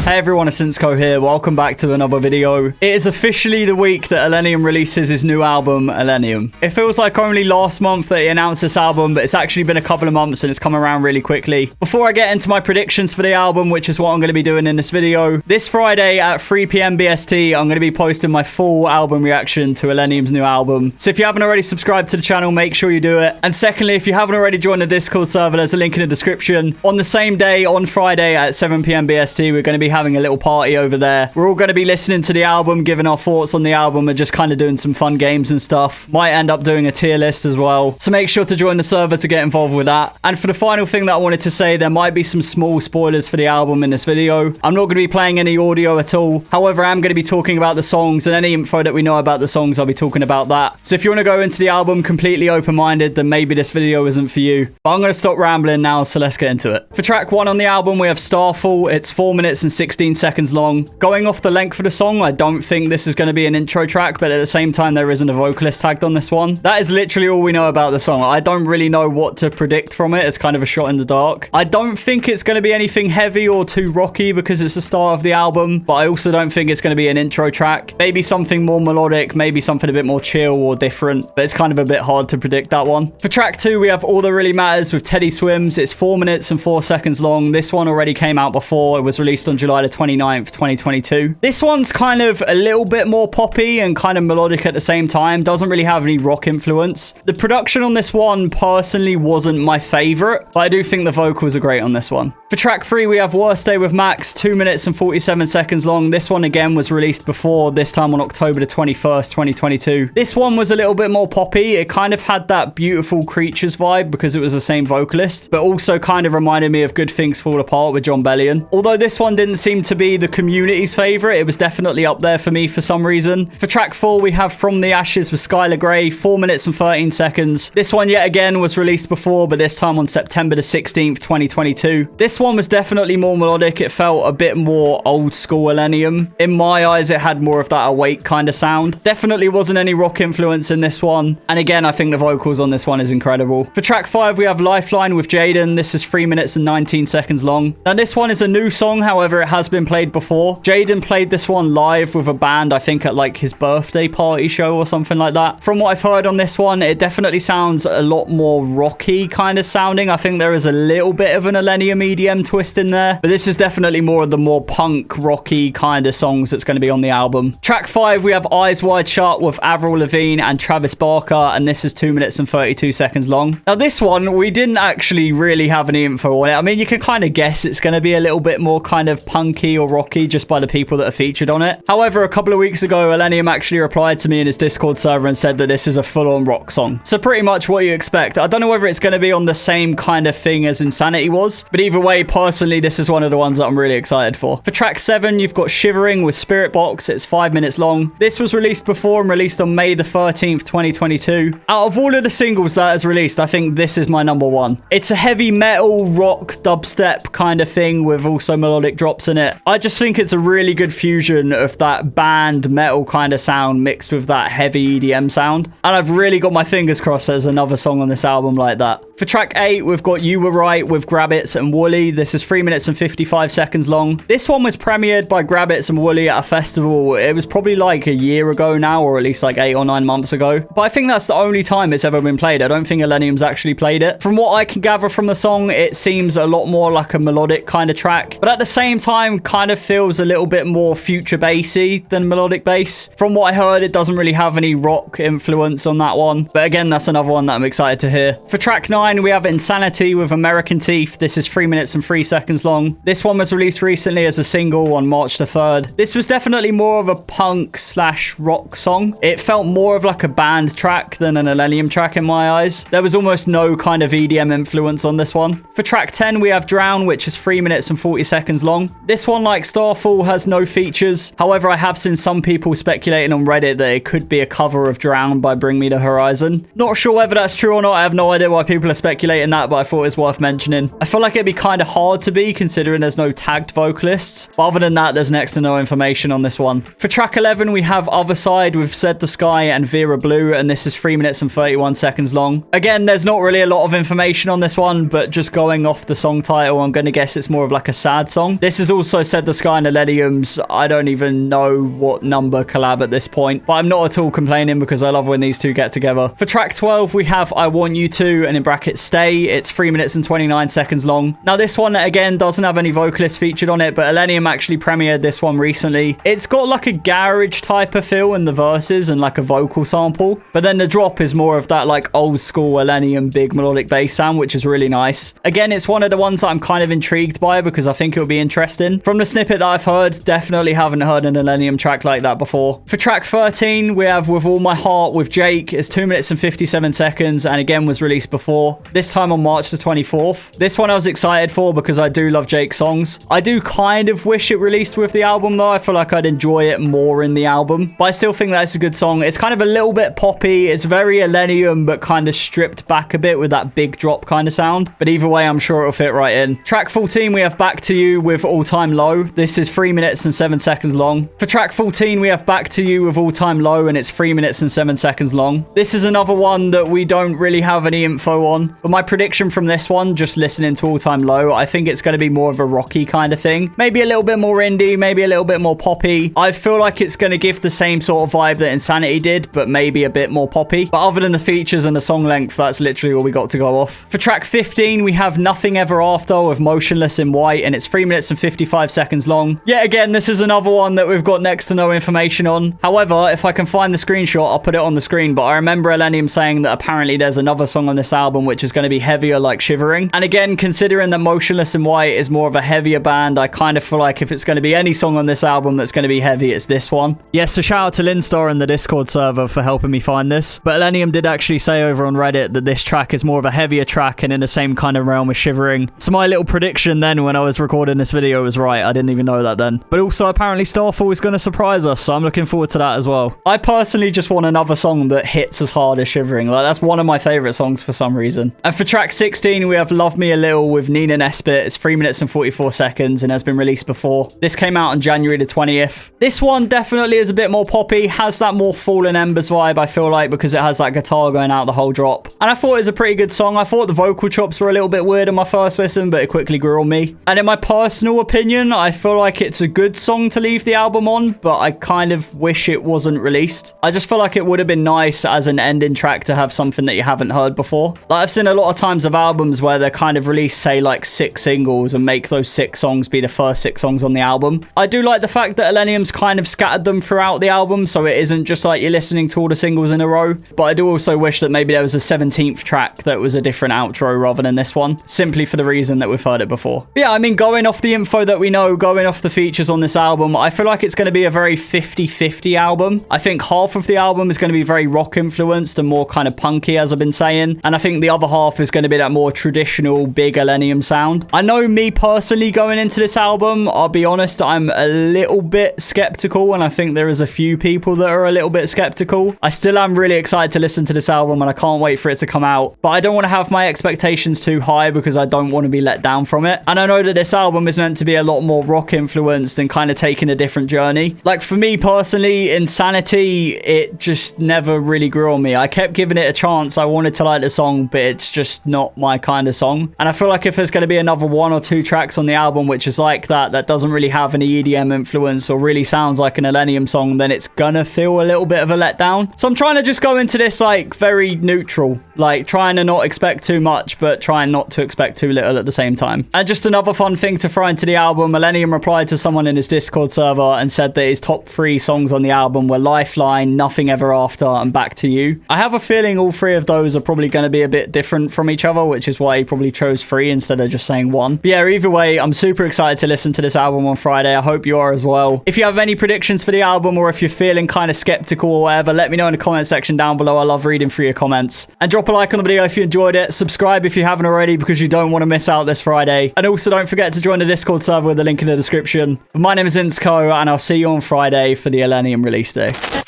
Hey everyone, it's Insko here. Welcome back to another video. It is officially the week that Illenium releases his new album, Illenium. It feels like only last month that he announced this album, but it's actually been a couple of months and it's come around really quickly. Before I get into my predictions for the album, which is what I'm going to be doing in this video, this Friday at 3 PM BST, I'm going to be posting my full album reaction to Illenium's new album. So if you haven't already subscribed to the channel, make sure you do it. And secondly, if you haven't already joined the Discord server, there's a link in the description. On the same day, on Friday at 7 PM BST, we're going to be having a little party over there. We're all going to be listening to the album, giving our thoughts on the album, and just kind of doing some fun games and stuff. Might end up doing a tier list as well. So make sure to join the server to get involved with that. And for the final thing that I wanted to say, there might be some small spoilers for the album in this video. I'm not going to be playing any audio at all. However, I'm going to be talking about the songs, and any info that we know about the songs, I'll be talking about that. So if you want to go into the album completely open-minded, then maybe this video isn't for you. But I'm going to stop rambling now, so let's get into it. For track 1 on the album, we have Starfall. It's 4 minutes and 16 seconds long. Going off the length of the song, I don't think this is going to be an intro track, but at the same time, there isn't a vocalist tagged on this one. That is literally all we know about the song. I don't really know what to predict from it. It's kind of a shot in the dark. I don't think it's going to be anything heavy or too rocky because it's the start of the album, but I also don't think it's going to be an intro track. Maybe something more melodic, maybe something a bit more chill or different, but it's kind of a bit hard to predict that one. For track 2, we have All That Really Matters with Teddy Swims. It's 4 minutes and 4 seconds long. This one already came out before. It was released on July the 29th, 2022. This one's kind of a little bit more poppy and kind of melodic at the same time. Doesn't really have any rock influence. The production on this one personally wasn't my favorite, but I do think the vocals are great on this one. For track 3, we have Worst Day with Max, 2 minutes and 47 seconds long. This one again was released before, this time on October the 21st, 2022. This one was a little bit more poppy. It kind of had that Beautiful Creatures vibe because it was the same vocalist, but also kind of reminded me of Good Things Fall Apart with John Bellion. Although this one didn't seem to be the community's favorite, it was definitely up there for me for some reason. For track 4, we have From the Ashes with Skylar Grey, 4 minutes and 13 seconds. This one yet again was released before, but this time on September the 16th, 2022. This one was definitely more melodic. It felt a bit more old school Illenium. In my eyes, it had more of that Awake kind of sound. Definitely wasn't any rock influence in this one. And again, I think the vocals on this one is incredible. For track 5, we have Lifeline with Jaden. This is 3 minutes and 19 seconds long. Now, this one is a new song. However, it has been played before. Jaden played this one live with a band, I think at like his birthday party show or something like that. From what I've heard on this one, it definitely sounds a lot more rocky kind of sounding. I think there is a little bit of an Illenium EDM twist in there, but this is definitely more of the more punk rocky kind of songs that's going to be on the album. Track 5, we have Eyes Wide Shut with Avril Lavigne and Travis Barker, and this is 2 minutes and 32 seconds long. Now this one, we didn't actually really have any info on it. I mean, you can kind of guess it's going to be a little bit more kind of punky or rocky just by the people that are featured on it. However, a couple of weeks ago, Illenium actually replied to me in his Discord server and said that this is a full-on rock song. So pretty much what you expect. I don't know whether it's going to be on the same kind of thing as Insanity was, but either way, personally, this is one of the ones that I'm really excited for. For track 7, you've got Shivering with Spirit Box. It's 5 minutes long. This was released before and released on May the 13th, 2022. Out of all of the singles that is released, I think this is my number one. It's a heavy metal, rock, dubstep kind of thing with also melodic drops in it. I just think it's a really good fusion of that band metal kind of sound mixed with that heavy EDM sound. And I've really got my fingers crossed there's another song on this album like that. For track 8, we've got You Were Right with Grabbits and Wooly. This is 3 minutes and 55 seconds long. This one was premiered by Grabbits and Wooly at a festival. It was probably like a year ago now, or at least like 8 or 9 months ago. But I think that's the only time it's ever been played. I don't think Illenium's actually played it. From what I can gather from the song, it seems a lot more like a melodic kind of track, but at the same time kind of feels a little bit more future bassy than melodic bass. From what I heard, it doesn't really have any rock influence on that one, but again, that's another one that I'm excited to hear. For track 9, we have Insanity with American Teeth. This is 3 minutes and 3 seconds long. This one was released recently as a single on March the 3rd. This was definitely more of a punk slash rock song. It felt more of like a band track than an Illenium track in my eyes. There was almost no kind of EDM influence on this one. For track 10, we have Drown, which is 3 minutes and 40 seconds long. This one, like Starfall, has no features. However, I have seen some people speculating on Reddit that it could be a cover of Drown by Bring Me the Horizon. Not sure whether that's true or not. I have no idea why people are speculating that, but I thought it was worth mentioning. I feel like it'd be kind of hard to be, considering there's no tagged vocalists. But other than that, there's next to no information on this one. For track 11, we have Other Side with Said the Sky and Vera Blue, and this is 3 minutes and 31 seconds long. Again, there's not really a lot of information on this one, but just going off the song title, I'm going to guess it's more of like a sad song. This is also Said the Sky and Illenium's, I don't even know what number collab at this point, but I'm not at all complaining because I love when these two get together. For track 12, we have I Want You To, and in brackets Stay. It's 3 minutes and 29 seconds long. Now this one, again, doesn't have any vocalists featured on it, but Illenium actually premiered this one recently. It's got like a garage type of feel in the verses and like a vocal sample, but then the drop is more of that like old school Illenium big melodic bass sound, which is really nice. Again, it's one of the ones that I'm kind of intrigued by because I think it'll be interesting. From the snippet that I've heard, definitely haven't heard an Illenium track like that before. For track 13, we have With All My Heart with Jake. It's 2 minutes and 57 seconds, and again was released before, this time on March the 24th. This one I was excited for because I do love Jake's songs. I do kind of wish it released with the album though. I feel like I'd enjoy it more in the album, but I still think that it's a good song. It's kind of a little bit poppy. It's very Illenium, but kind of stripped back a bit with that big drop kind of sound. But either way, I'm sure it'll fit right in. Track 14, we have Back to You with All Time Low. This is 3 minutes and 7 seconds long. For track 14, we have Back to You with All Time Low, and it's 3 minutes and 7 seconds long. This is another one that we don't really have any info on, but my prediction from this one, just listening to All Time Low, I think it's going to be more of a rocky kind of thing. Maybe a little bit more indie, maybe a little bit more poppy. I feel like it's going to give the same sort of vibe that Insanity did, but maybe a bit more poppy. But other than the features and the song length, that's literally all we got to go off. For track 15, we have Nothing Ever After with Motionless in White, and it's 3 minutes and 55 seconds long. Yet again, this is another one that we've got next to no information on. However, if I can find the screenshot, I'll put it on the screen. But I remember Illenium saying that apparently there's another song on this album which is going to be heavier, like Shivering. And again, considering that Motionless in White is more of a heavier band, I kind of feel like if it's going to be any song on this album that's going to be heavy, it's this one. Yes, so shout out to Linstar in the Discord server for helping me find this. But Illenium did actually say over on Reddit that this track is more of a heavier track and in the same kind of realm as Shivering. So my little prediction then when I was recording this video was right. I didn't even know that then. But also apparently Starfall is going to surprise us, so I'm looking forward to that as well. I personally just want another song that hits as hard as Shivering. Like, that's one of my favorite songs for some reason. And for track 16, we have Love Me a Little with Nina Nesbitt. It's 3 minutes and 44 seconds and has been released before. This came out on January the 20th. This one definitely is a bit more poppy, has that more Fallen Embers vibe, I feel like, because it has that guitar going out the whole drop. And I thought it was a pretty good song. I thought the vocal chops were a little bit weird on my first listen, but it quickly grew on me. And in my personal opinion, I feel like it's a good song to leave the album on, but I kind of wish it wasn't released. I just feel like it would have been nice as an ending track to have something that you haven't heard before. Like, I've seen a lot of times of albums where they kind of release, say, like 6 singles and make those 6 songs be the first 6 songs on the album. I do like the fact that Illenium's kind of scattered them throughout the album, so it isn't just like you're listening to all the singles in a row. But I do also wish that maybe there was a 17th track that was a different outro rather than this one, simply for the reason that we've heard it before. But yeah, I mean, going off the info that we know, going off the features on this album, I feel like it's going to be a very 50-50 album. I think half of the album is going to be very rock influenced and more kind of punky, as I've been saying, and I think the other half is going to be that more traditional big Illenium sound. I know me personally going into this album, I'll be honest, I'm a little bit skeptical, and I think there is a few people that are a little bit skeptical. I still am really excited to listen to this album and I can't wait for it to come out, but I don't want to have my expectations too high because I don't want to be let down from it. And I know that this album is meant to be a lot more rock influenced and kind of taking a different journey. Like, for me personally, Insanity, it just never really grew on me. I kept giving it a chance. I wanted to like the song, but it's just not my kind of song. And I feel like if there's going to be another 1 or 2 tracks on the album which is like that doesn't really have any EDM influence or really sounds like an Illenium song, then it's gonna feel a little bit of a letdown. So I'm trying to just go into this like very neutral, like trying to not expect too much but trying not to expect too little at the same time. And just another fun thing to throw into the album, Illenium replied to someone in his Discord server and said that his top 3 songs on the album were Lifeline, Nothing Ever After, and Back to You. I have a feeling all 3 of those are probably going to be a bit different from each other, which is why he probably chose 3 instead of just saying 1. But yeah, either way, I'm super excited to listen to this album on Friday. I hope you are as well. If you have any predictions for the album or if you're feeling kind of skeptical or whatever, let me know in the comment section down below. I love reading through your comments. And drop a like on the video if you enjoyed it. Subscribe if you haven't already because you don't want to miss out this Friday. And also don't forget to join the Discord server with the link in the description. But my name is Insko and I'll see you on Friday for the Illenium release day.